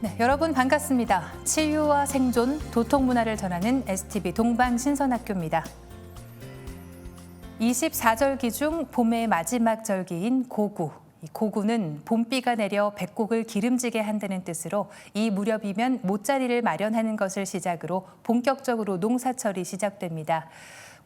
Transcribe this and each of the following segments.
네, 여러분 반갑습니다. 치유와 생존, 도통 문화를 전하는 STV 동방신선학교입니다. 24절기 중 봄의 마지막 절기인 고구. 이 고구는 봄비가 내려 백곡을 기름지게 한다는 뜻으로 이 무렵이면 못자리를 마련하는 것을 시작으로 본격적으로 농사철이 시작됩니다.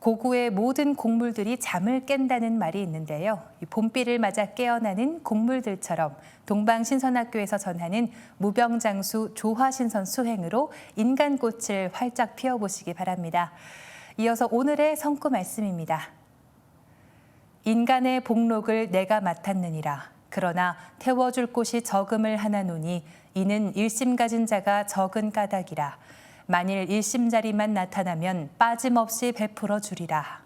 고구의 모든 곡물들이 잠을 깬다는 말이 있는데요. 이 봄비를 맞아 깨어나는 곡물들처럼 동방신선학교에서 전하는 무병장수 조화신선 수행으로 인간꽃을 활짝 피워보시기 바랍니다. 이어서 오늘의 성구 말씀입니다. 인간의 복록을 내가 맡았느니라. 그러나 태워줄 곳이 적음을 하나노니 이는 일심 가진 자가 적은 까닭이라. 만일 일심자리만 나타나면 빠짐없이 베풀어 주리라.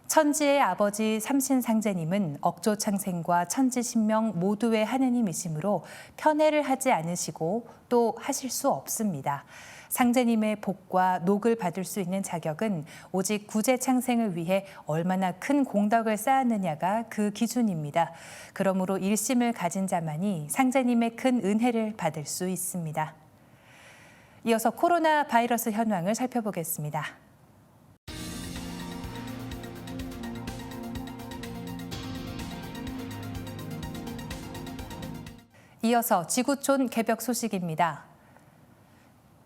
천지의 아버지 삼신상제님은 억조창생과 천지신명 모두의 하느님이시므로 편애를 하지 않으시고 또 하실 수 없습니다. 상제님의 복과 녹을 받을 수 있는 자격은 오직 구제창생을 위해 얼마나 큰 공덕을 쌓았느냐가 그 기준입니다. 그러므로 일심을 가진 자만이 상제님의 큰 은혜를 받을 수 있습니다. 이어서 코로나 바이러스 현황을 살펴보겠습니다. 이어서 지구촌 개벽 소식입니다.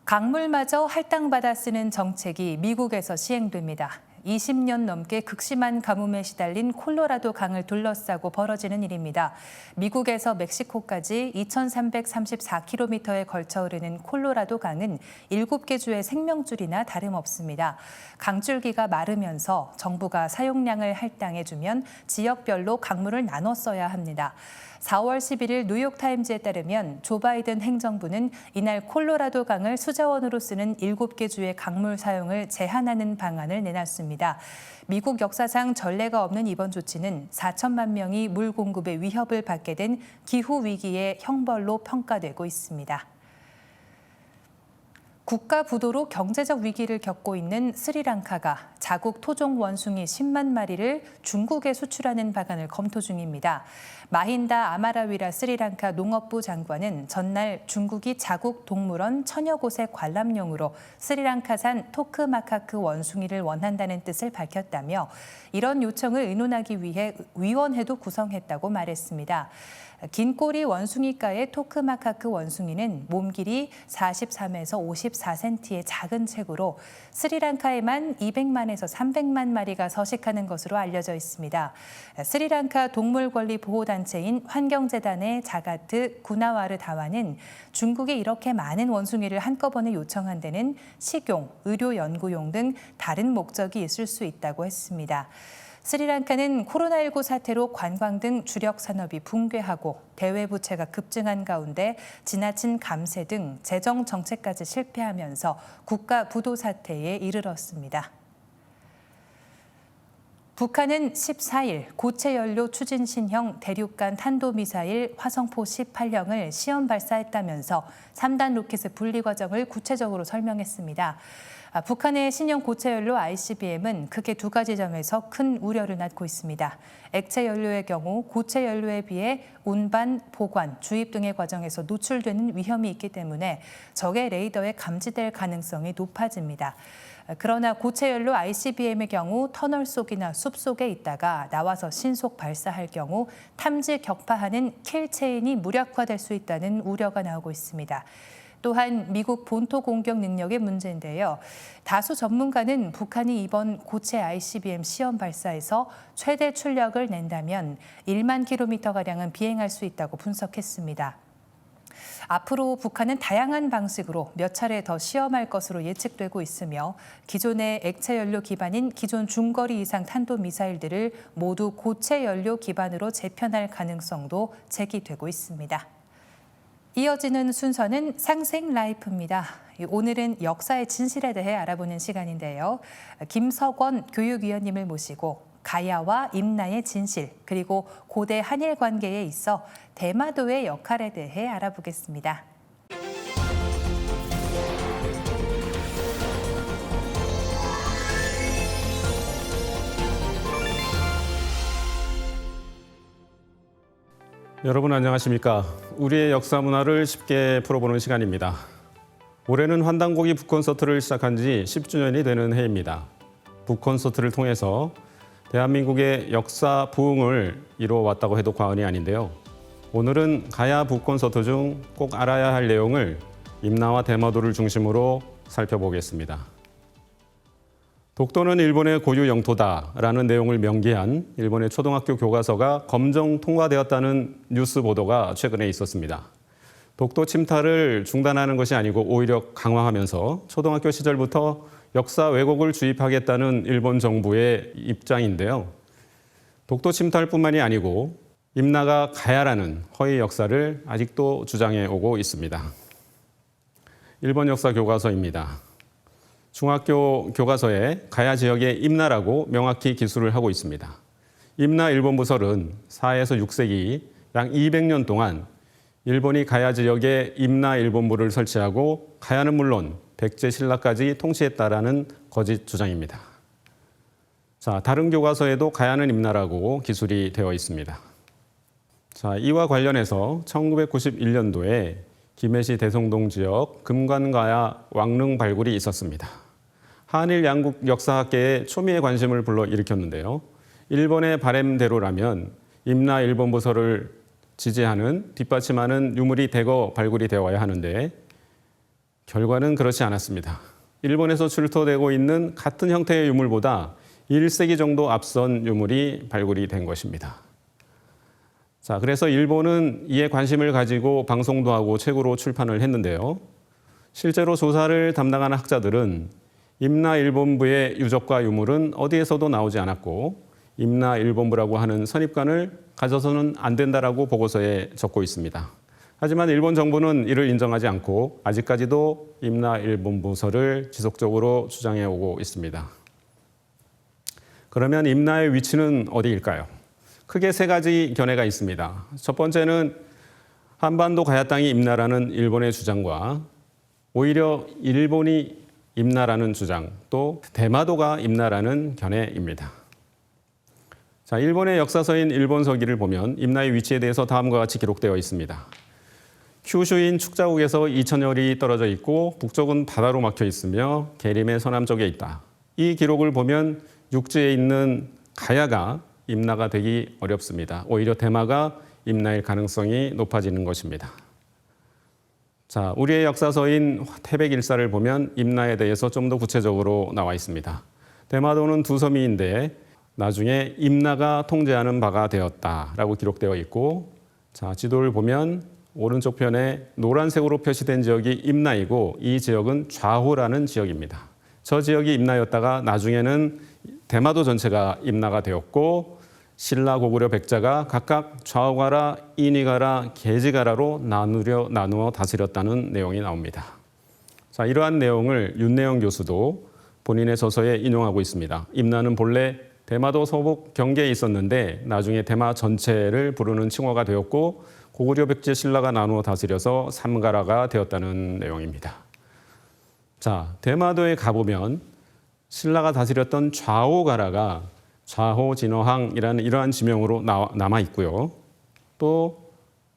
강물마저 할당받아 쓰는 정책이 미국에서 시행됩니다. 20년 넘게 극심한 가뭄에 시달린 콜로라도 강을 둘러싸고 벌어지는 일입니다. 미국에서 멕시코까지 2,334km에 걸쳐 흐르는 콜로라도 강은 7개 주의 생명줄이나 다름없습니다. 강줄기가 마르면서 정부가 사용량을 할당해주면 지역별로 강물을 나눠 써야 합니다. 4월 11일 뉴욕타임즈에 따르면 조 바이든 행정부는 이날 콜로라도 강을 수자원으로 쓰는 7개 주의 강물 사용을 제한하는 방안을 내놨습니다. 미국 역사상 전례가 없는 이번 조치는 4천만 명이 물 공급의 위협을 받게 된 기후 위기의 형벌로 평가되고 있습니다. 국가 부도로 경제적 위기를 겪고 있는 스리랑카가 자국 토종 원숭이 10만 마리를 중국에 수출하는 방안을 검토 중입니다. 마힌다 아마라위라 스리랑카 농업부 장관은 전날 중국이 자국 동물원 천여 곳의 관람용으로 스리랑카산 토크마카크 원숭이를 원한다는 뜻을 밝혔다며 이런 요청을 의논하기 위해 위원회도 구성했다고 말했습니다. 긴 꼬리 원숭이과의 토크마카크 원숭이는 몸 길이 43에서 54cm의 작은 체구로 스리랑카에만 200만에서 300만 마리가 서식하는 것으로 알려져 있습니다. 스리랑카 동물권리보호단체인 환경재단의 자가트 구나와르 다와는 중국이 이렇게 많은 원숭이를 한꺼번에 요청한 데는 식용, 의료 연구용 등 다른 목적이 있을 수 있다고 했습니다. 스리랑카는 코로나19 사태로 관광 등 주력 산업이 붕괴하고 대외 부채가 급증한 가운데 지나친 감세 등 재정 정책까지 실패하면서 국가 부도 사태에 이르렀습니다. 북한은 14일 고체 연료 추진 신형 대륙간 탄도미사일 화성포 18형을 시험 발사했다면서 3단 로켓의 분리 과정을 구체적으로 설명했습니다. 북한의 신형 고체 연료 ICBM은 크게 두 가지 점에서 큰 우려를 낳고 있습니다. 액체 연료의 경우 고체 연료에 비해 운반, 보관, 주입 등의 과정에서 노출되는 위험이 있기 때문에 적의 레이더에 감지될 가능성이 높아집니다. 그러나 고체 연료 ICBM의 경우 터널 속이나 숲 속에 있다가 나와서 신속 발사할 경우 탐지 격파하는 킬체인이 무력화될 수 있다는 우려가 나오고 있습니다. 또한 미국 본토 공격 능력의 문제인데요. 다수 전문가는 북한이 이번 고체 ICBM 시험 발사에서 최대 출력을 낸다면 1만 킬로미터가량은 비행할 수 있다고 분석했습니다. 앞으로 북한은 다양한 방식으로 몇 차례 더 시험할 것으로 예측되고 있으며 기존의 액체 연료 기반인 기존 중거리 이상 탄도미사일들을 모두 고체 연료 기반으로 재편할 가능성도 제기되고 있습니다. 이어지는 순서는 상생 라이프입니다. 오늘은 역사의 진실에 대해 알아보는 시간인데요. 김석원 교육위원님을 모시고 가야와 임나의 진실, 그리고 고대 한일 관계에 있어 대마도의 역할에 대해 알아보겠습니다. 여러분 안녕하십니까? 우리의 역사 문화를 쉽게 풀어보는 시간입니다. 올해는 환단고기 북콘서트를 시작한 지 10주년이 되는 해입니다. 북콘서트를 통해서 대한민국의 역사 부흥을 이루어왔다고 해도 과언이 아닌데요. 오늘은 가야 북콘서트 중 꼭 알아야 할 내용을 임나와 대마도를 중심으로 살펴보겠습니다. 독도는 일본의 고유 영토다라는 내용을 명기한 일본의 초등학교 교과서가 검정 통과되었다는 뉴스 보도가 최근에 있었습니다. 독도 침탈을 중단하는 것이 아니고 오히려 강화하면서 초등학교 시절부터 역사 왜곡을 주입하겠다는 일본 정부의 입장인데요. 독도 침탈뿐만이 아니고 임나가 가야라는 허위 역사를 아직도 주장해 오고 있습니다. 일본 역사 교과서입니다. 중학교 교과서에 가야 지역의 임나라고 명확히 기술을 하고 있습니다. 임나 일본 부설은 4에서 6세기 약 200년 동안 일본이 가야 지역에 임나 일본부를 설치하고 가야는 물론 백제 신라까지 통치했다라는 거짓 주장입니다. 자, 다른 교과서에도 가야는 임나라고 기술이 되어 있습니다. 자, 이와 관련해서 1991년도에 김해시 대성동 지역 금관가야 왕릉 발굴이 있었습니다. 한일 양국 역사학계에 초미의 관심을 불러일으켰는데요. 일본의 바램대로라면 임나 일본 부설을 지지하는 뒷받침하는 유물이 대거 발굴이 되어야 하는데 결과는 그렇지 않았습니다. 일본에서 출토되고 있는 같은 형태의 유물보다 1세기 정도 앞선 유물이 발굴이 된 것입니다. 자, 그래서 일본은 이에 관심을 가지고 방송도 하고 책으로 출판을 했는데요. 실제로 조사를 담당하는 학자들은 임나 일본부의 유적과 유물은 어디에서도 나오지 않았고 임나 일본부라고 하는 선입관을 가져서는 안 된다라고 보고서에 적고 있습니다. 하지만 일본 정부는 이를 인정하지 않고 아직까지도 임나 일본부설을 지속적으로 주장해 오고 있습니다. 그러면 임나의 위치는 어디일까요? 크게 세 가지 견해가 있습니다. 첫 번째는 한반도 가야 땅이 임나라는 일본의 주장과 오히려 일본이 임나라는 주장, 또 대마도가 임나라는 견해입니다. 자, 일본의 역사서인 일본서기를 보면 임나의 위치에 대해서 다음과 같이 기록되어 있습니다. 큐슈인 축자국에서 2000여 리 떨어져 있고 북쪽은 바다로 막혀 있으며 계림의 서남쪽에 있다. 이 기록을 보면 육지에 있는 가야가 임나가 되기 어렵습니다. 오히려 대마가 임나일 가능성이 높아지는 것입니다. 자, 우리의 역사서인 태백일사를 보면 임나에 대해서 좀 더 구체적으로 나와 있습니다. 대마도는 두 섬이인데 나중에 임나가 통제하는 바가 되었다라고 기록되어 있고, 자, 지도를 보면 오른쪽 편에 노란색으로 표시된 지역이 임나이고 이 지역은 좌호라는 지역입니다. 저 지역이 임나였다가 나중에는 대마도 전체가 임나가 되었고 신라, 고구려, 백자가 각각 좌우가라, 인이가라, 계지가라로 나누어 다스렸다는 내용이 나옵니다. 자, 이러한 내용을 윤내영 교수도 본인의 저서에 인용하고 있습니다. 임나는 본래 대마도 서북 경계에 있었는데 나중에 대마 전체를 부르는 칭호가 되었고 고구려, 백제, 신라가 나누어 다스려서 삼가라가 되었다는 내용입니다. 자, 대마도에 가보면 신라가 다스렸던 좌우가라가 좌호 진어항이라는 이러한 지명으로 남아 있고요. 또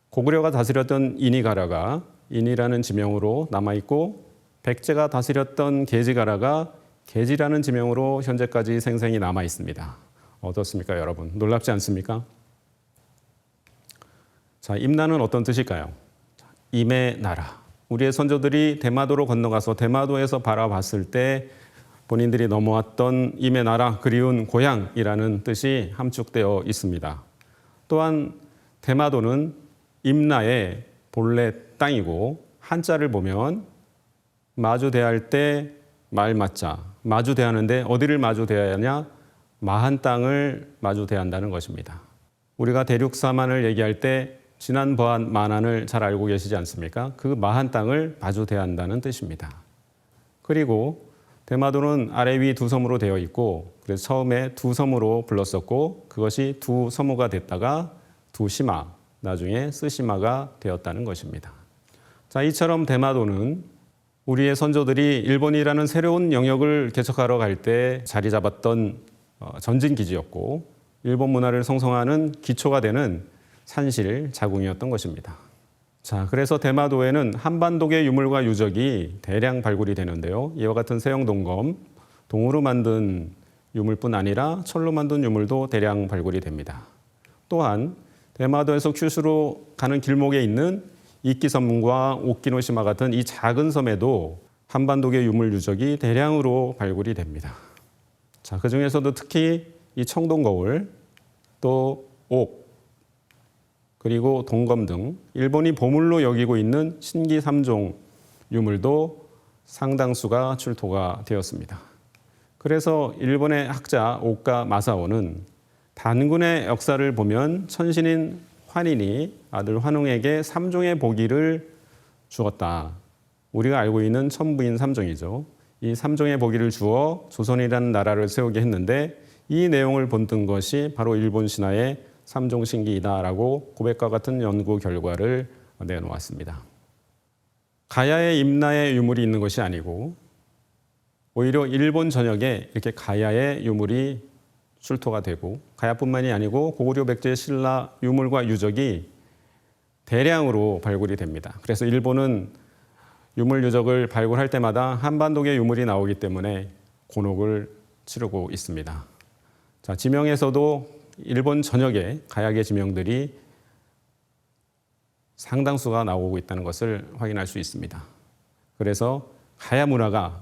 고구려가 다스렸던 인이가라가 인이라는 지명으로 남아 있고 백제가 다스렸던 계지가라가 계지라는 지명으로 현재까지 생생히 남아 있습니다. 어떻습니까, 여러분? 놀랍지 않습니까? 자, 임나는 어떤 뜻일까요? 임의 나라. 우리의 선조들이 대마도로 건너가서 대마도에서 바라봤을 때 본인들이 넘어왔던 임의 나라, 그리운 고향이라는 뜻이 함축되어 있습니다. 또한 대마도는 임나의 본래 땅이고 한자를 보면 마주 대할 때 말 맞자, 마주 대하는데 어디를 마주 대해야 하냐? 마한 땅을 마주 대한다는 것입니다. 우리가 대륙사만을 얘기할 때 지난 보한 만한을 잘 알고 계시지 않습니까? 그 마한 땅을 마주 대한다는 뜻입니다. 그리고 대마도는 아래 위 두 섬으로 되어 있고 그래서 처음에 두 섬으로 불렀었고 그것이 두 섬호가 됐다가 두 시마, 나중에 쓰시마가 되었다는 것입니다. 자, 이처럼 대마도는 우리의 선조들이 일본이라는 새로운 영역을 개척하러 갈 때 자리 잡았던 전진기지였고 일본 문화를 성성하는 기초가 되는 산실 자궁이었던 것입니다. 자, 그래서 대마도에는 한반도계 유물과 유적이 대량 발굴이 되는데요. 이와 같은 세형 동검, 동으로 만든 유물뿐 아니라 철로 만든 유물도 대량 발굴이 됩니다. 또한 대마도에서 큐슈로 가는 길목에 있는 이끼섬과 오키노시마 같은 이 작은 섬에도 한반도계 유물 유적이 대량으로 발굴이 됩니다. 자, 그 중에서도 특히 이 청동거울, 또 옥, 그리고 동검 등 일본이 보물로 여기고 있는 신기 3종 유물도 상당수가 출토가 되었습니다. 그래서 일본의 학자 오카 마사오는 단군의 역사를 보면 천신인 환인이 아들 환웅에게 3종의 보기를 주었다. 우리가 알고 있는 천부인 3종이죠. 이 3종의 보기를 주어 조선이라는 나라를 세우게 했는데 이 내용을 본뜬 것이 바로 일본 신화의 3종 신기이다라고 고백과 같은 연구 결과를 내놓았습니다. 가야에 임나의 유물이 있는 것이 아니고 오히려 일본 전역에 이렇게 가야의 유물이 출토가 되고 가야뿐만이 아니고 고구려 백제 신라 유물과 유적이 대량으로 발굴이 됩니다. 그래서 일본은 유물 유적을 발굴할 때마다 한반도계 유물이 나오기 때문에 곤혹을 치르고 있습니다. 자, 지명에서도 일본 전역에 가야계 지명들이 상당수가 나오고 있다는 것을 확인할 수 있습니다. 그래서 가야 문화가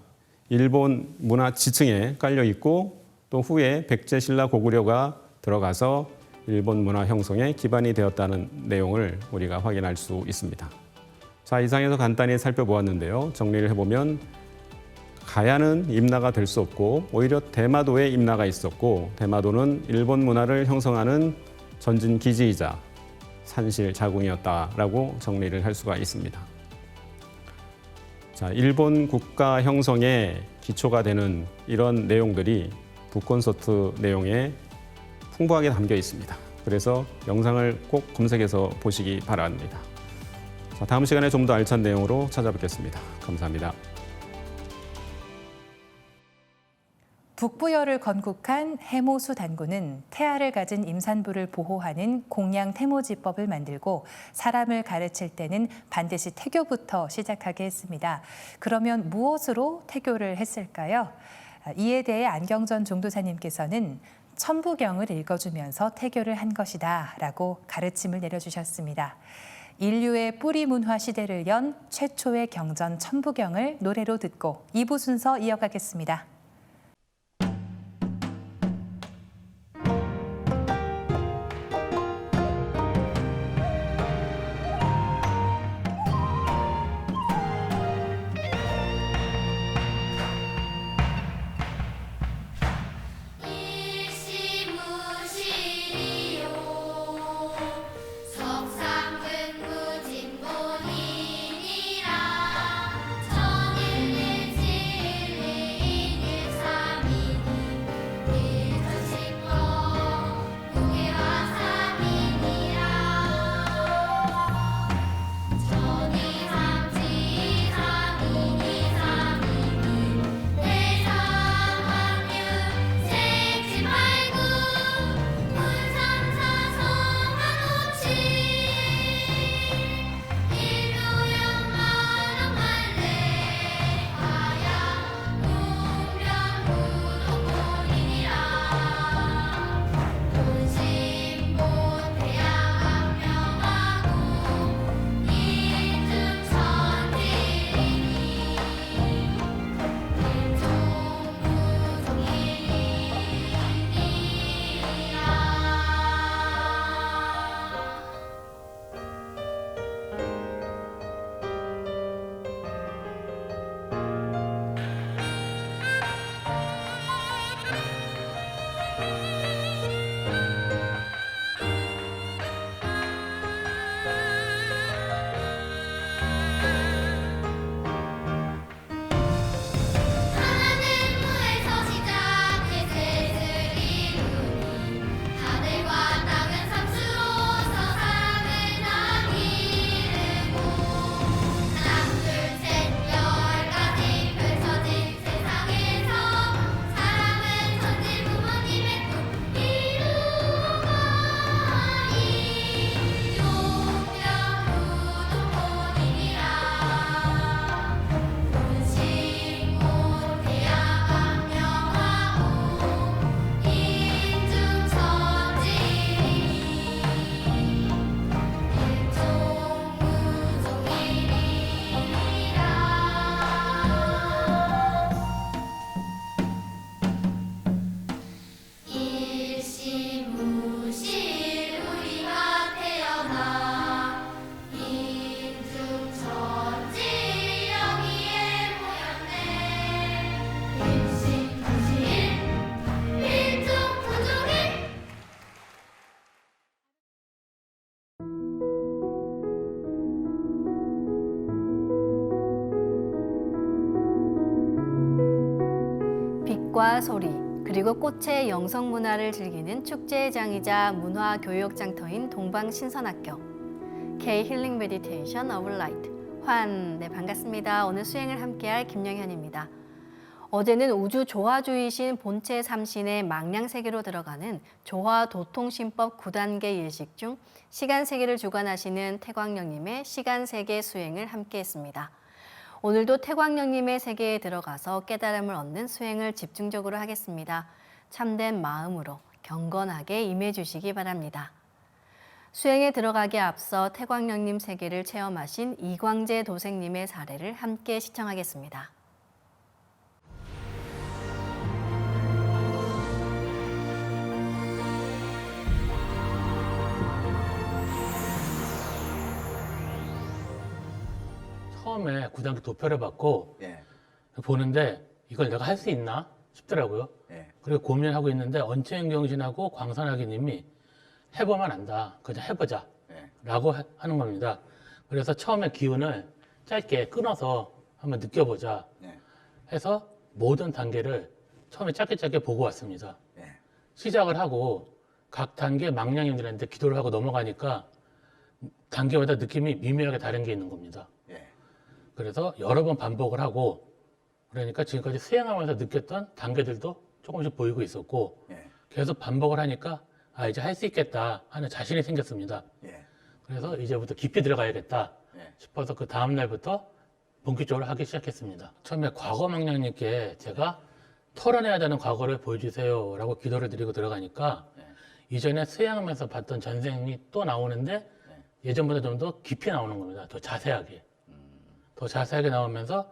일본 문화 지층에 깔려 있고 또 후에 백제 신라 고구려가 들어가서 일본 문화 형성에 기반이 되었다는 내용을 우리가 확인할 수 있습니다. 자, 이상에서 간단히 살펴보았는데요. 정리를 해보면 가야는 임나가 될 수 없고 오히려 대마도에 임나가 있었고 대마도는 일본 문화를 형성하는 전진 기지이자 산실 자궁이었다라고 정리를 할 수가 있습니다. 자, 일본 국가 형성에 기초가 되는 이런 내용들이 북콘서트 내용에 풍부하게 담겨 있습니다. 그래서 영상을 꼭 검색해서 보시기 바랍니다. 자, 다음 시간에 좀 더 알찬 내용으로 찾아뵙겠습니다. 감사합니다. 북부여를 건국한 해모수 단군은 태아를 가진 임산부를 보호하는 공양 태모지법을 만들고 사람을 가르칠 때는 반드시 태교부터 시작하게 했습니다. 그러면 무엇으로 태교를 했을까요? 이에 대해 안경전 종도사님께서는 천부경을 읽어주면서 태교를 한 것이다 라고 가르침을 내려주셨습니다. 인류의 뿌리 문화 시대를 연 최초의 경전 천부경을 노래로 듣고 2부 순서 이어가겠습니다. 빛과 소리, 그리고 꽃의 영성 문화를 즐기는 축제의 장이자 문화 교육 장터인 동방신선학교 K 힐링 메디테이션 어블 라이트 환. 네, 반갑습니다. 오늘 수행을 함께할 김영현입니다. 어제는 우주 조화주의신 본체 삼신의 망량 세계로 들어가는 조화도통신법 9단계 일식 중 시간 세계를 주관하시는 태광령님의 시간 세계 수행을 함께했습니다. 오늘도 태광령님의 세계에 들어가서 깨달음을 얻는 수행을 집중적으로 하겠습니다. 참된 마음으로 경건하게 임해 주시기 바랍니다. 수행에 들어가기에 앞서 태광령님 세계를 체험하신 이광재 도생님의 사례를 함께 시청하겠습니다. 처음에 9단계 도표를 받고 예. 보는데 이걸 내가 할 수 있나 싶더라고요. 예. 그리고 고민하고 있는데 언체인경신하고 광선아기님이 해보면 안다. 그냥 해보자. 예. 라고 하는 겁니다. 그래서 처음에 기운을 짧게 끊어서 한번 느껴보자 예. 해서 모든 단계를 처음에 짧게 보고 왔습니다. 예. 시작을 하고 각 단계 망량님들한테 기도를 하고 넘어가니까 단계마다 느낌이 미묘하게 다른 게 있는 겁니다. 예. 그래서 여러 번 반복을 하고 그러니까 지금까지 수행하면서 느꼈던 단계들도 조금씩 보이고 있었고 예. 계속 반복을 하니까 아 이제 할 수 있겠다 하는 자신이 생겼습니다. 예. 그래서 이제부터 깊이 들어가야겠다 예. 싶어서 그 다음 날부터 본격적으로 하기 시작했습니다. 처음에 과거 망량님께 제가 털어내야 되는 과거를 보여주세요 라고 기도를 드리고 들어가니까 예. 이전에 수행하면서 봤던 전생이 또 나오는데 예전보다 좀 더 깊이 나오는 겁니다. 더 자세하게. 더 자세하게 나오면서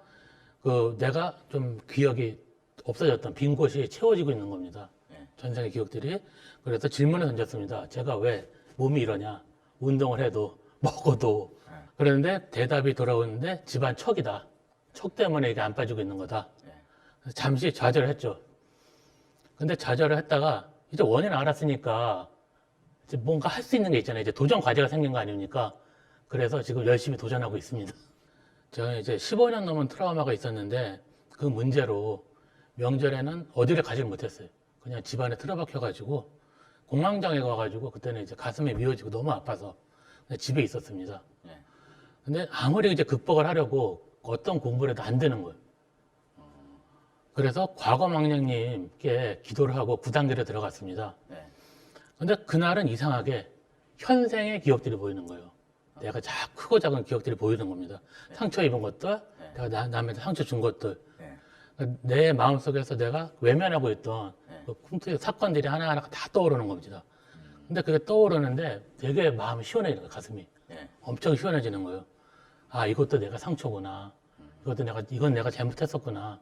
그 내가 좀 기억이 없어졌던 빈 곳이 채워지고 있는 겁니다. 예. 전생의 기억들이. 그래서 질문을 던졌습니다. 제가 왜 몸이 이러냐? 운동을 해도 먹어도. 예. 그런데 대답이 돌아오는데 집안 척이다. 척 때문에 이게 안 빠지고 있는 거다. 예. 그래서 잠시 좌절을 했죠. 근데 좌절을 했다가 이제 원인을 알았으니까 이제 뭔가 할 수 있는 게 있잖아요. 이제 도전 과제가 생긴 거 아닙니까? 그래서 지금 열심히 도전하고 있습니다. 제가 이제 15년 넘은 트라우마가 있었는데 그 문제로 명절에는 어디를 가지를 못했어요. 그냥 집안에 틀어박혀가지고 공황장애가 와가지고 그때는 이제 가슴이 미어지고 너무 아파서 그냥 집에 있었습니다. 예. 근데 아무리 이제 극복을 하려고 어떤 공부를 해도 안 되는 거예요. 그래서 과거 망령님께 기도를 하고 9단계를 들어갔습니다. 예. 근데 그날은 이상하게 현생의 기억들이 보이는 거예요. 내가 크고 작은 기억들이 보이는 겁니다. 상처 입은 것들, 내가 남한테 상처 준 것들. 예. 내 마음속에서 내가 외면하고 있던 그 꿈틀 사건들이 하나하나 다 떠오르는 겁니다. 근데 그게 떠오르는데 되게 마음이 시원해지는 거예요, 가슴이. 예. 엄청 시원해지는 거예요. 아, 이것도 내가 상처구나. 이건 내가 잘못했었구나.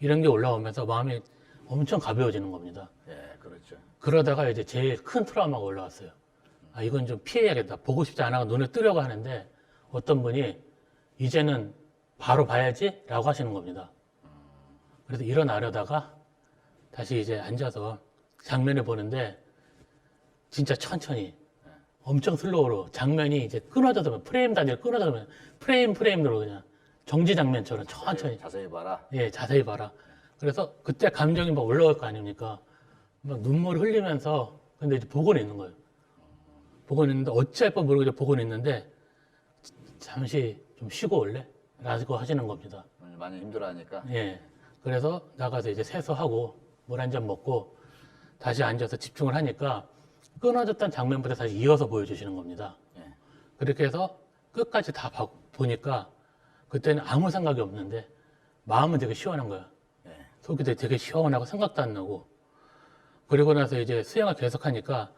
이런 게 올라오면서 마음이 엄청 가벼워지는 겁니다. 예. 그렇죠. 그러다가 이제 제일 큰 트라우마가 올라왔어요. 아, 이건 좀 피해야겠다. 보고 싶지 않아 눈을 뜨려고 하는데 어떤 분이 이제는 바로 봐야지 라고 하시는 겁니다. 그래서 일어나려다가 다시 이제 앉아서 장면을 보는데 진짜 천천히 엄청 슬로우로 장면이 이제 끊어져서 프레임 단위로 끊어져서 프레임으로 그냥 정지 장면처럼 천천히 자세히 봐라. 예, 자세히 봐라. 그래서 그때 감정이 막 올라올 거 아닙니까? 막 눈물을 흘리면서 근데 이제 보고는 있는 거예요. 보고는 있는데 어찌할 뻔 모르고 이제 보고는 있는데 잠시 좀 쉬고 올래? 라고 하시는 겁니다. 많이 힘들어하니까. 예. 그래서 나가서 이제 세수하고 물 한 잔 먹고 다시 앉아서 집중을 하니까 끊어졌던 장면부터 다시 이어서 보여주시는 겁니다. 예. 그렇게 해서 끝까지 다 보니까 그때는 아무 생각이 없는데 마음은 되게 시원한 거야. 예. 속이 되게 시원하고 생각도 안 나고 그리고 나서 이제 수행을 계속하니까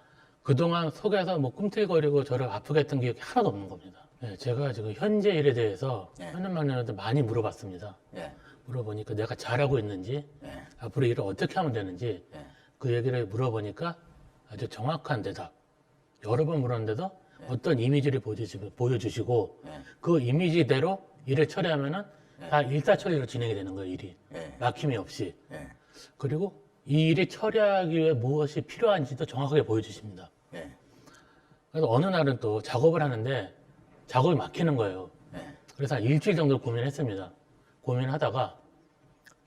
그동안 속에서 뭐 꿈틀거리고 저를 아프게 했던 기억이 하나도 없는 겁니다. 예, 제가 지금 현재 일에 대해서 예. 현현망령한테 많이 물어봤습니다. 예. 물어보니까 내가 잘하고 있는지 예. 앞으로 일을 어떻게 하면 되는지 예. 그 얘기를 물어보니까 아주 정확한 대답. 여러 번 물었는데도 어떤 이미지를 보여주시고 예. 그 이미지대로 일을 처리하면은 다 일사천리로 진행이 되는 거예요, 일이. 예. 막힘이 없이. 예. 그리고 이 일이 처리하기 위해 무엇이 필요한지도 정확하게 보여주십니다. 예. 그래서 어느 날은 또 작업을 하는데 작업이 막히는 거예요. 예. 그래서 한 일주일 정도 고민했습니다. 고민하다가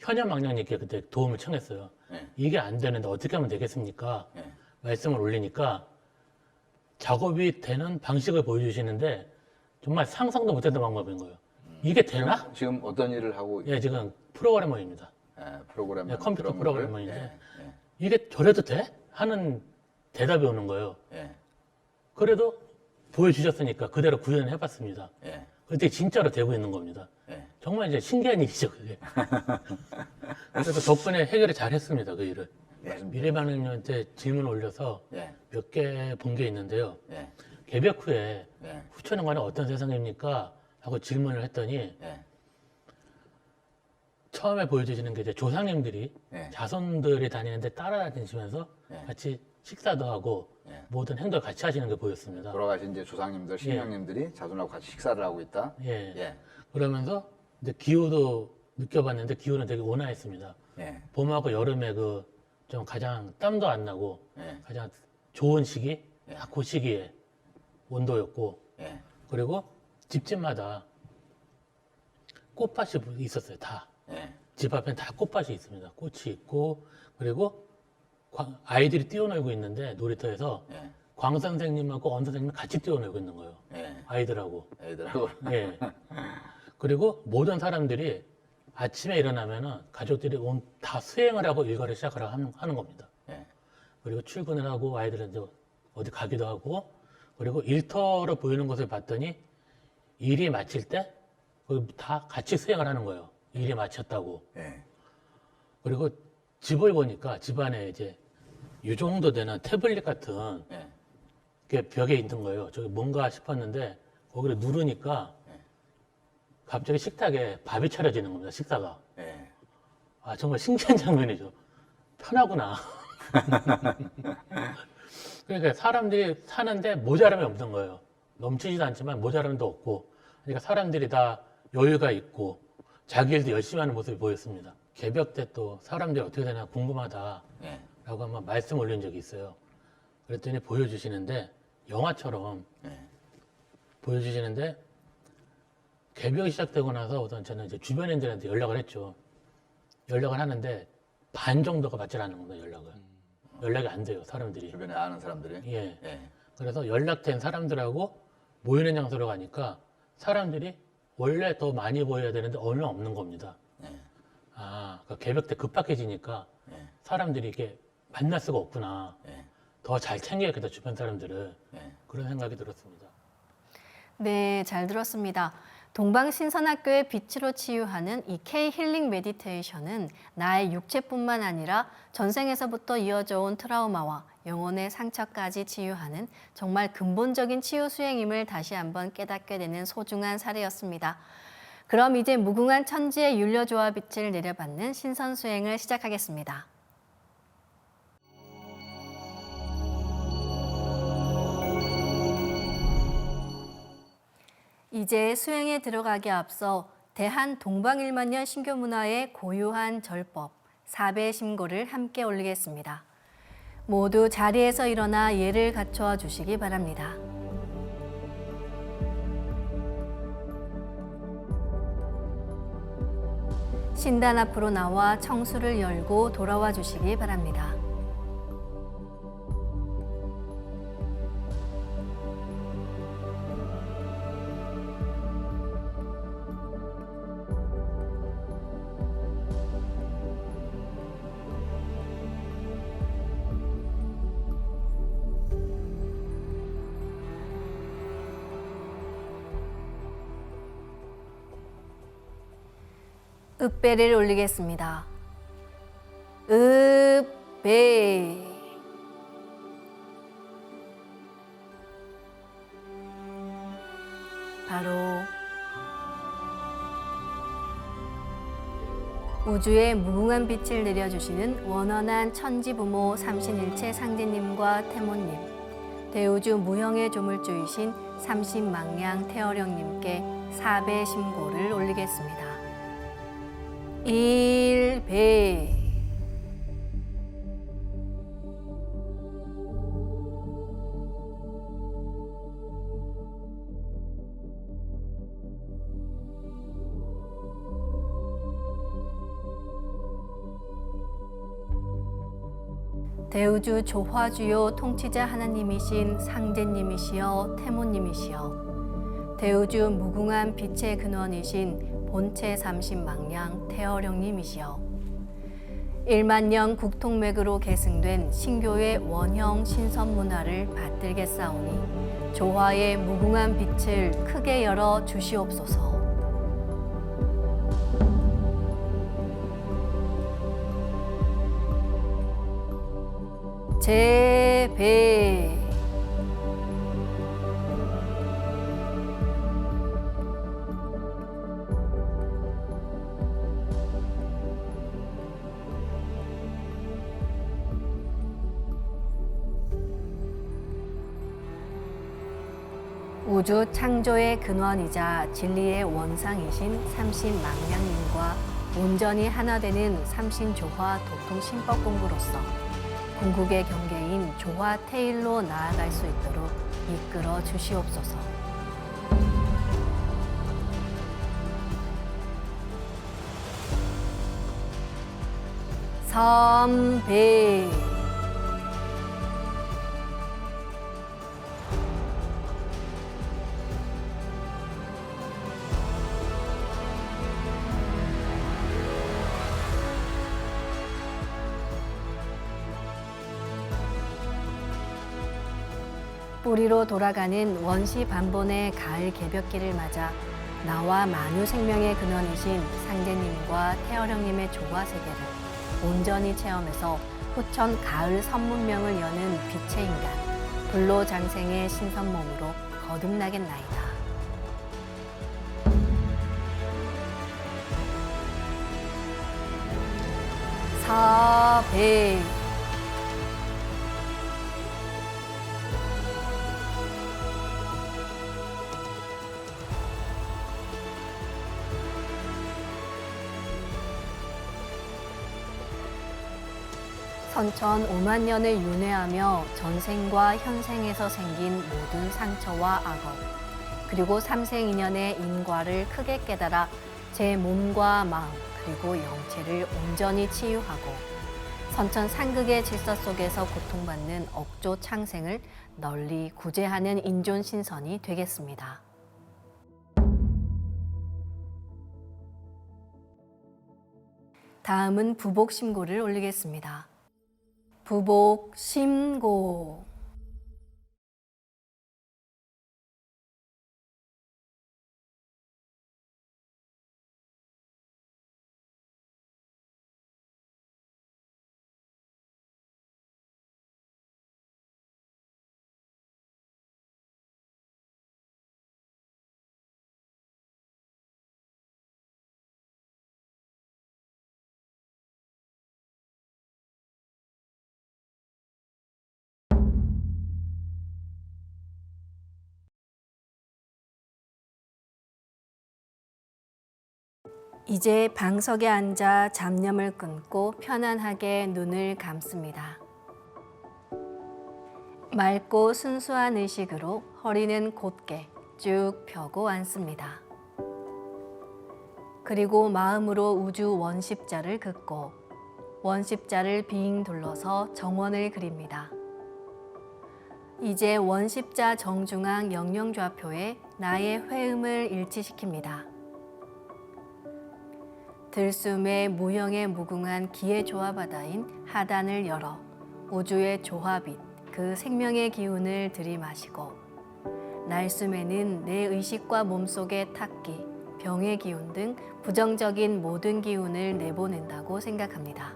현현망량님께 그때 도움을 청했어요. 네. 이게 안 되는데 어떻게 하면 되겠습니까? 네. 말씀을 올리니까 작업이 되는 방식을 보여주시는데 정말 상상도 못했던 방법인 거예요. 이게 되나? 지금 어떤 일을 하고 예, 지금 프로그래머입니다. 프로그램 예, 컴퓨터 그런 프로그래머인데 거를, 이게 저래도 돼? 하는 대답이 오는 거예요. 예, 그래도 보여주셨으니까 그대로 구현해봤습니다. 예, 그때 진짜로 되고 있는 겁니다. 예. 정말 이제 신기한 일이죠, 그게. 그래서 덕분에 해결을 잘 했습니다, 그 일을. 맞습니다. 미래반응님한테 질문을 올려서 예, 몇 개 본 게 있는데요. 예, 개벽 후에 예, 후천연관은 어떤 세상입니까? 하고 질문을 했더니 예, 처음에 보여주시는 게 이제 조상님들이 예. 자손들이 다니는데 따라다니시면서 예. 같이 식사도 하고 예. 모든 행동을 같이 하시는 게 보였습니다. 돌아가신 이제 조상님들, 신령님들이 자손하고 같이 식사를 하고 있다. 예. 예, 그러면서 이제 기후도 느껴봤는데 기후는 되게 온화했습니다. 예, 봄하고 여름에 그 좀 가장 땀도 안 나고 예, 가장 좋은 시기, 예. 딱 그 시기에 온도였고 예, 그리고 집집마다 꽃밭이 있었어요. 다. 예, 집 앞엔 다 꽃밭이 있습니다. 꽃이 있고 그리고 아이들이 뛰어놀고 있는데 놀이터에서 예, 광 선생님하고 언 선생님이 같이 뛰어놀고 있는 거예요. 예. 아이들하고. 애들하고. 예. 그리고 모든 사람들이 아침에 일어나면은 가족들이 다 수행을 하고 일과를 시작을 하는 겁니다. 예, 그리고 출근을 하고 아이들은 이제 어디 가기도 하고 그리고 일터로 보이는 것을 봤더니 일이 마칠 때 다 같이 수행을 하는 거예요. 일이 마쳤다고. 예, 그리고 집을 보니까 집안에 이제 이 정도 되는 태블릿 같은 예, 게 벽에 있는 거예요. 저기 뭔가 싶었는데 거기를 누르니까 네. 갑자기 식탁에 밥이 차려지는 겁니다. 식사가. 예. 아 정말 신기한 장면이죠. 편하구나. 그러니까 사람들이 사는데 모자람이 없는 거예요. 넘치지도 않지만 모자람도 없고. 그러니까 사람들이 다 여유가 있고 자기 일도 열심히 하는 모습이 보였습니다. 개벽 때 또 사람들이 어떻게 되나 궁금하다. 예, 라고 한번 말씀 올린 적이 있어요. 그랬더니 보여주시는데 영화처럼 예, 보여주시는데 개벽이 시작되고 나서 우선 저는 이제 주변인들한테 연락을 했죠. 연락을 하는데 반 정도가 받질 않는 겁니다. 연락이 안 돼요. 사람들이. 주변에 아는 사람들이. 예. 예, 그래서 연락된 사람들하고 모이는 장소로 가니까 사람들이 원래 더 많이 보여야 되는데 얼마 없는 겁니다. 예, 아, 그러니까 개벽 때 급박해지니까 예, 사람들이 이렇게 만날 수가 없구나. 예, 더 잘 챙겨야겠다, 주변 사람들을. 예. 그런 생각이 들었습니다. 네, 잘 들었습니다. 동방신선학교의 빛으로 치유하는 이 K-힐링 메디테이션은 나의 육체뿐만 아니라 전생에서부터 이어져 온 트라우마와 영혼의 상처까지 치유하는 정말 근본적인 치유 수행임을 다시 한번 깨닫게 되는 소중한 사례였습니다. 그럼 이제 무궁한 천지의 율려조와 빛을 내려받는 신선 수행을 시작하겠습니다. 이제 수행에 들어가기 앞서 대한 동방일만년 신교문화의 고유한 절법, 사배심고를 함께 올리겠습니다. 모두 자리에서 일어나 예를 갖춰 주시기 바랍니다. 신단 앞으로 나와 청수를 열고 돌아와 주시기 바랍니다. 읍배를 올리겠습니다. 읍배. 바로 우주에 무궁한 빛을 내려주시는 원원한 천지부모 삼신일체 상제님과 태모님, 대우주 무형의 조물주이신 삼신망량 태어령님께 사배심고를 올리겠습니다. 일배. 대우주 조화주요 통치자 하나님이신 상제님이시여 태모님이시여 대우주 무궁한 빛의 근원이신 본체 삼신망량 태어령님이시여 1만년 국통맥으로 계승된 신교의 원형 신선문화를 받들겠사오니 조화의 무궁한 빛을 크게 열어 주시옵소서. 제배 우주 창조의 근원이자 진리의 원상이신 삼신망량님과 온전히 하나 되는 삼신조화 도통신법 공부로서 궁극의 경계인 조화 태일로 나아갈 수 있도록 이끌어 주시옵소서. 삼배 뿌리로 돌아가는 원시 반본의 가을 개벽기를 맞아 나와 만유 생명의 근원이신 상제님과 태어령님의 조화 세계를 온전히 체험해서 후천 가을 선문명을 여는 빛의 인간 불로장생의 신선몸으로 거듭나겠나이다. 사배 선천 5만 년을 윤회하며 전생과 현생에서 생긴 모든 상처와 악업, 그리고 삼생 인연의 인과를 크게 깨달아 제 몸과 마음 그리고 영체를 온전히 치유하고 선천 상극의 질서 속에서 고통받는 억조 창생을 널리 구제하는 인존 신선이 되겠습니다. 다음은 부복심고를 올리겠습니다. 부복심고 이제 방석에 앉아 잡념을 끊고 편안하게 눈을 감습니다. 맑고 순수한 의식으로 허리는 곧게 쭉 펴고 앉습니다. 그리고 마음으로 우주 원십자를 긋고 원십자를 빙 둘러서 정원을 그립니다. 이제 원십자 정중앙 영영좌표에 나의 회음을 일치시킵니다. 들숨의 무형의 무궁한 기의 조화바다인 하단을 열어 우주의 조화빛, 그 생명의 기운을 들이마시고 날숨에는 내 의식과 몸속의 탁기, 병의 기운 등 부정적인 모든 기운을 내보낸다고 생각합니다.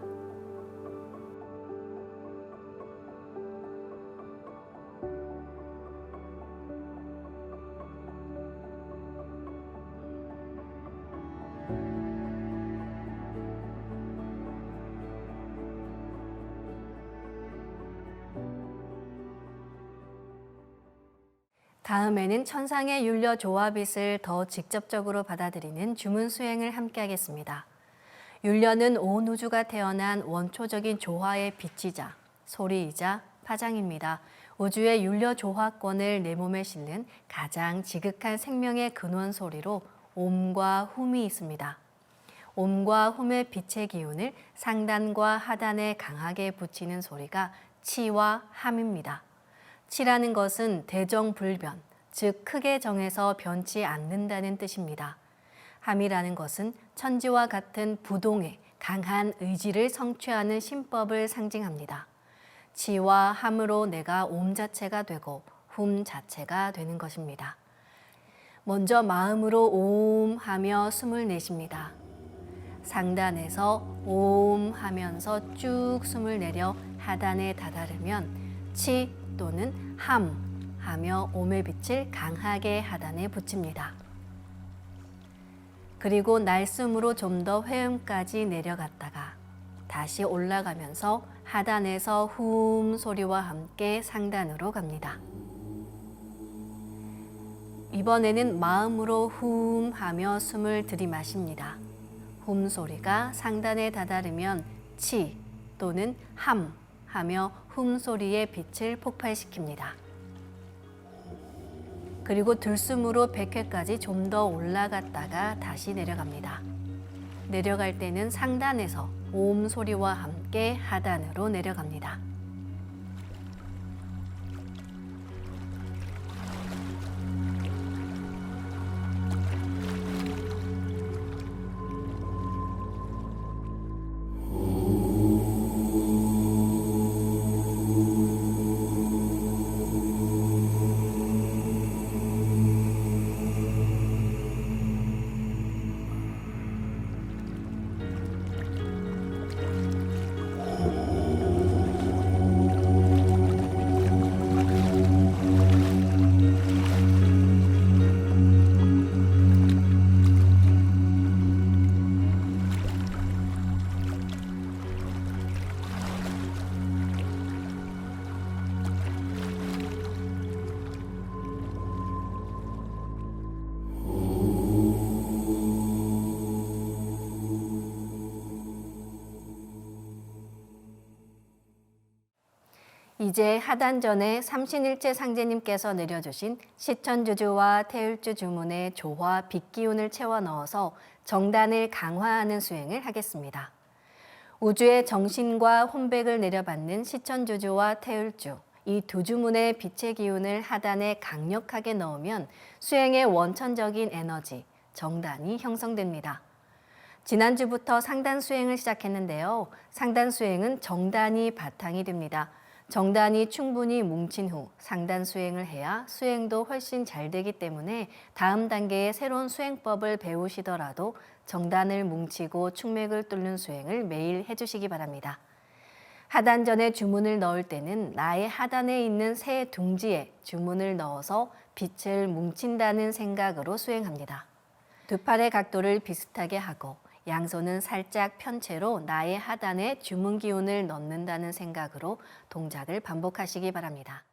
다음에는 천상의 율려 조화빛을 더 직접적으로 받아들이는 주문 수행을 함께 하겠습니다. 율려는 온 우주가 태어난 원초적인 조화의 빛이자 소리이자 파장입니다. 우주의 율려 조화권을 내 몸에 실는 가장 지극한 생명의 근원 소리로 옴과 훔이 있습니다. 옴과 훔의 빛의 기운을 상단과 하단에 강하게 붙이는 소리가 치와 함입니다. 치라는 것은 대정불변, 즉 크게 정해서 변치 않는다는 뜻입니다. 함이라는 것은 천지와 같은 부동의 강한 의지를 성취하는 신법을 상징합니다. 치와 함으로 내가 옴 자체가 되고 훔 자체가 되는 것입니다. 먼저 마음으로 옴 하며 숨을 내쉽니다. 상단에서 옴 하면서 쭉 숨을 내려 하단에 다다르면 치 또는 함 하며 옴의 빛을 강하게 하단에 붙입니다. 그리고 날숨으로 좀 더 회음까지 내려갔다가 다시 올라가면서 하단에서 훔 소리와 함께 상단으로 갑니다. 이번에는 마음으로 훔 하며 숨을 들이마십니다. 훔 소리가 상단에 다다르면 치 또는 함 하며 훔 소리의 빛을 폭발시킵니다. 그리고 들숨으로 100회까지 좀 더 올라갔다가 다시 내려갑니다. 내려갈 때는 상단에서 옴 소리와 함께 하단으로 내려갑니다. 이제 하단 전에 삼신일체 상제님께서 내려주신 시천주주와 태율주 주문의 조화 빛기운을 채워 넣어서 정단을 강화하는 수행을 하겠습니다. 우주의 정신과 혼백을 내려받는 시천주주와 태율주, 이 두 주문의 빛의 기운을 하단에 강력하게 넣으면 수행의 원천적인 에너지, 정단이 형성됩니다. 지난주부터 상단 수행을 시작했는데요. 상단 수행은 정단이 바탕이 됩니다. 정단이 충분히 뭉친 후 상단 수행을 해야 수행도 훨씬 잘 되기 때문에 다음 단계의 새로운 수행법을 배우시더라도 정단을 뭉치고 충맥을 뚫는 수행을 매일 해주시기 바랍니다. 하단전에 주문을 넣을 때는 나의 하단에 있는 새 둥지에 주문을 넣어서 빛을 뭉친다는 생각으로 수행합니다. 두 팔의 각도를 비슷하게 하고 양손은 살짝 편 채로 나의 하단에 주문 기운을 넣는다는 생각으로 동작을 반복하시기 바랍니다.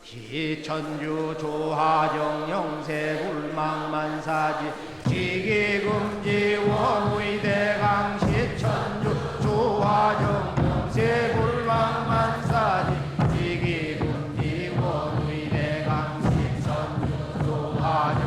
기천주 조하정 영세불망만사지 지기금지 원의대강 시천주 조하정 영세불망만사지 지기금지 원의대강 시천주 조하정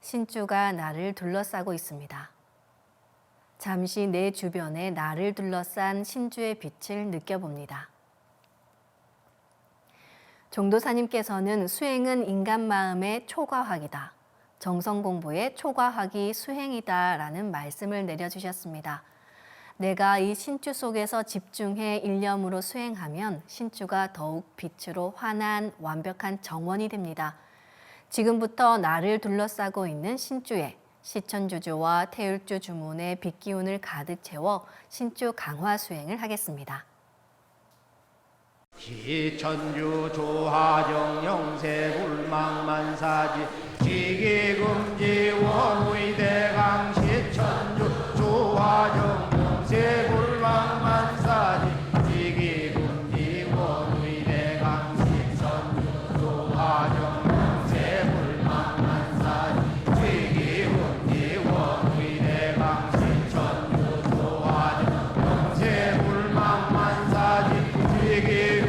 신주가 나를 둘러싸고 있습니다. 잠시 내 주변에 나를 둘러싼 신주의 빛을 느껴봅니다. 종도사님께서는 수행은 인간 마음의 초과학이다. 정성 공부의 초과학이 수행이다 라는 말씀을 내려주셨습니다. 내가 이 신주 속에서 집중해 일념으로 수행하면 신주가 더욱 빛으로 환한 완벽한 정원이 됩니다. 지금부터 나를 둘러싸고 있는 신주에 시천주조와 태율주 주문의 빛기운을 가득 채워 신주 강화 수행을 하겠습니다. 시천주 조하정 영세 불망만사지 지기금지 원의대강 시천주 조하정 영세 불망만사지 지기금지 원의대강 시천주 조하정 영세 불망만사지 지기금지 원의대강 시천주 조하정 영세 불망만사지 지기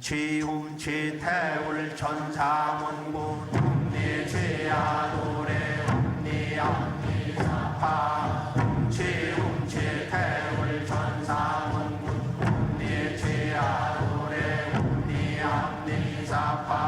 지움치 태울 천사문구 움니지야 노래 움니암니사파 지움치 태울 천사문구 움니지야 노래 움니암니사파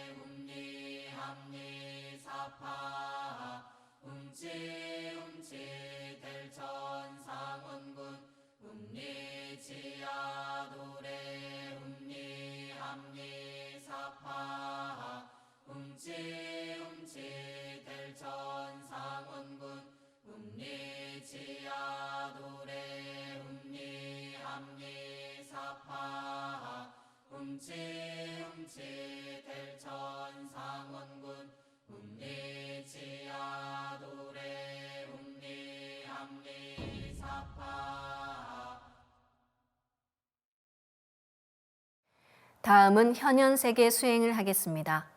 흠치 델천 상원군 읍리지야 도래 읍리 함리 사파. 다음은 현현세계 수행을 하겠습니다.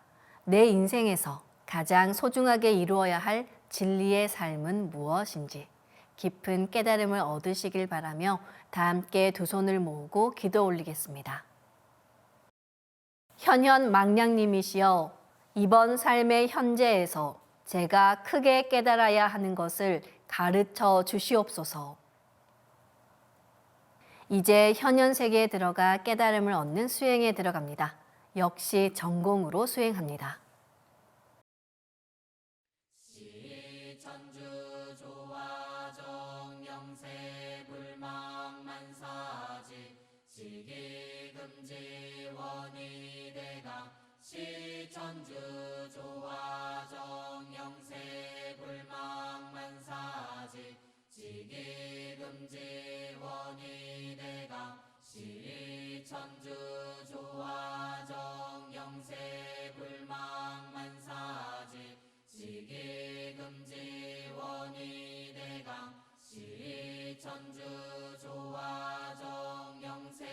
내 인생에서 가장 소중하게 이루어야 할 진리의 삶은 무엇인지 깊은 깨달음을 얻으시길 바라며 다 함께 두 손을 모으고 기도 올리겠습니다. 현현 망량님이시여, 이번 삶의 현재에서 제가 크게 깨달아야 하는 것을 가르쳐 주시옵소서. 이제 현현세계에 들어가 깨달음을 얻는 수행에 들어갑니다. 역시 전공으로 수행합니다. 시천주 조화정 영세 불망만사지 지기금지 원이대강. 시천주 조화정 영세 불망만사지 지기금지 원이대강. 시천주 조화정 영세 불망만사지 지기금지 원이대강. 시천주 조화정 영세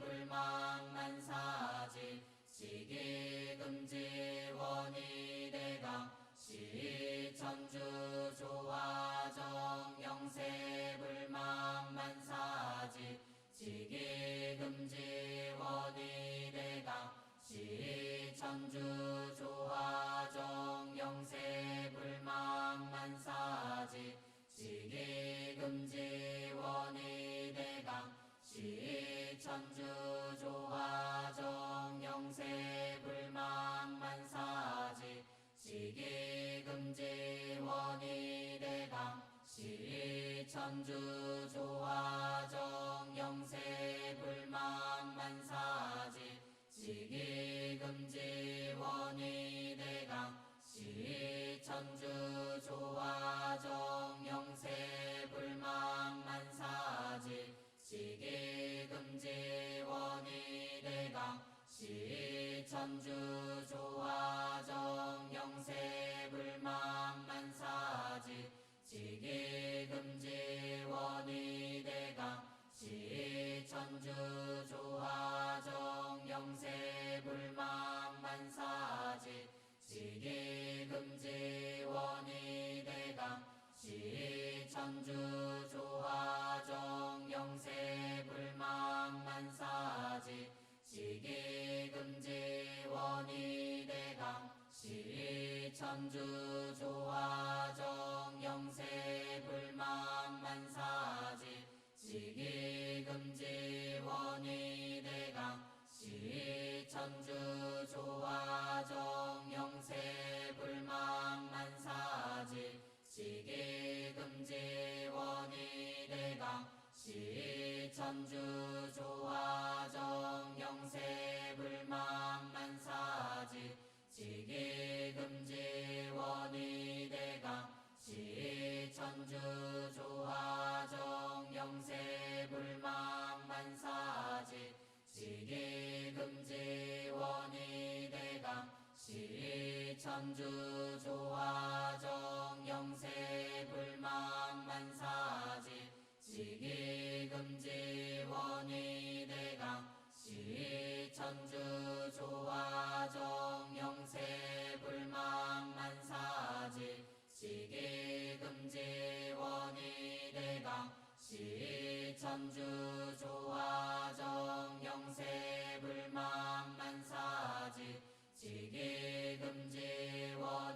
불망만사지 지기금지 원이대강. 시천주 조화정 영세 불망만사지 지기금지 원이대강. 시천주 조화정 영세 불망만사지 지기금지 원이대강. 시천주 조화정 영세 불망만사지 지기금지 원이대강. 시천주 조화정 영세 불망만사지 지기금지 원이대강. 시천주 조화정 영세 불망만사지 지기금지 원이대강. 시천주 조화정 영세 불망만사지 지기금지 원이대강. 시천주 조화정 영세 불망만사지 지기금지 원이대강. 시천주 조화정 영세 불망만사지 지기금지 원이대강. 시천주 조화정 영세 불망만사지 지기금지 원이대강. 시천주 조화정 영세 불망만사지 지기금지 원이대강. 시천주 조화정 영세 불망만사지 지기금지 원이대강. 시천주 조화정 영세 불망만사지 지기금지 원이대강. 시천주 조화정 영세 불망만사지 지기금지 원이대강. 시천주 조화정 영세 불망만사지 지기금지 원이대강. 시천주 조화정 영세 불망만사지 지기금지 원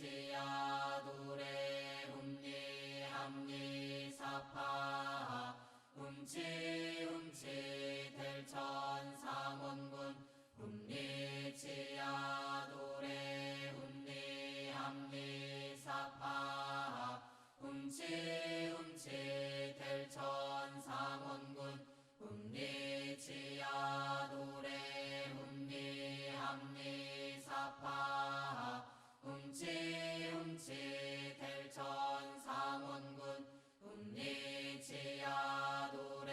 치야두레 훔니 함니 사파 훔치 델천상원군 훔니 치야두레 훔니 함니 사파 훔치 델천상원군 훔니 치야두레 훔니 함니 사파 훔치 델천상원군 훔니 치야두레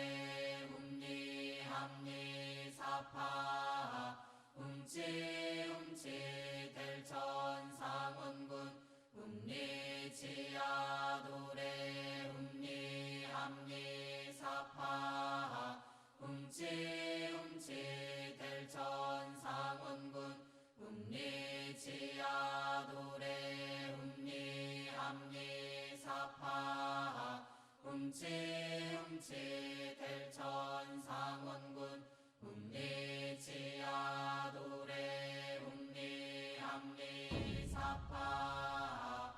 훔니 함니 사파 훔치 델천상원군 훔니 치야두레 훔니 함니 사파 훔치 델천상원군 훔니 치야두레 훔니 함니 사파 훔치 델천상원군 훔니 치야두레 훔니 함니 사파.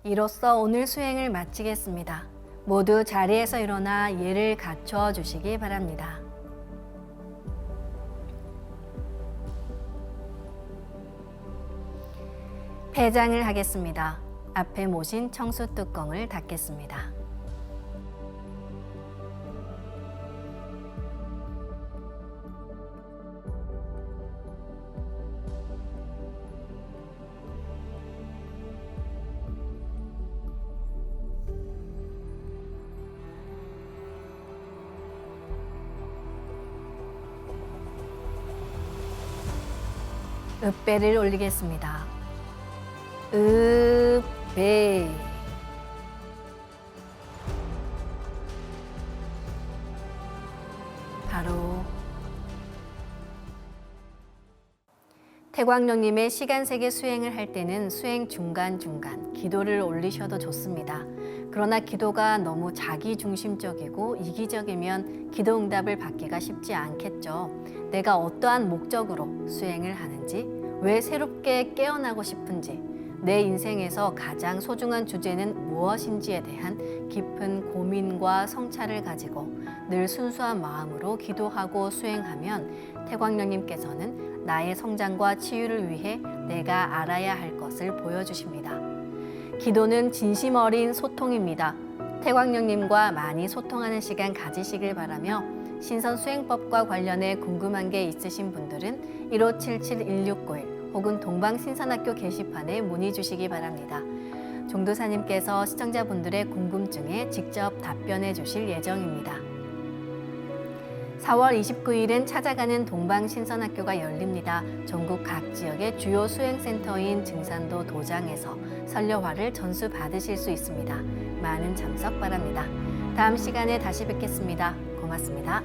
이로써 오늘 수행을 마치겠습니다. 모두 자리에서 일어나 예를 갖춰 주시기 바랍니다. 폐장을 하겠습니다. 앞에 모신 청수 뚜껑을 닫겠습니다. 읍배를 올리겠습니다. 읍배. 바로 태광령님의 시간세계 수행을 할 때는 수행 중간중간 기도를 올리셔도 좋습니다. 그러나 기도가 너무 자기중심적이고 이기적이면 기도 응답을 받기가 쉽지 않겠죠. 내가 어떠한 목적으로 수행을 하는지, 왜 새롭게 깨어나고 싶은지, 내 인생에서 가장 소중한 주제는 무엇인지에 대한 깊은 고민과 성찰을 가지고 늘 순수한 마음으로 기도하고 수행하면 태광령님께서는 나의 성장과 치유를 위해 내가 알아야 할 것을 보여주십니다. 기도는 진심 어린 소통입니다. 태광령님과 많이 소통하는 시간 가지시길 바라며 신선수행법과 관련해 궁금한 게 있으신 분들은 1577-1691 혹은 동방신선학교 게시판에 문의 주시기 바랍니다. 종도사님께서 시청자분들의 궁금증에 직접 답변해 주실 예정입니다. 4월 29일은 찾아가는 동방신선학교가 열립니다. 전국 각 지역의 주요 수행센터인 증산도 도장에서 설려화를 전수 받으실 수 있습니다. 많은 참석 바랍니다. 다음 시간에 다시 뵙겠습니다. 고맙습니다.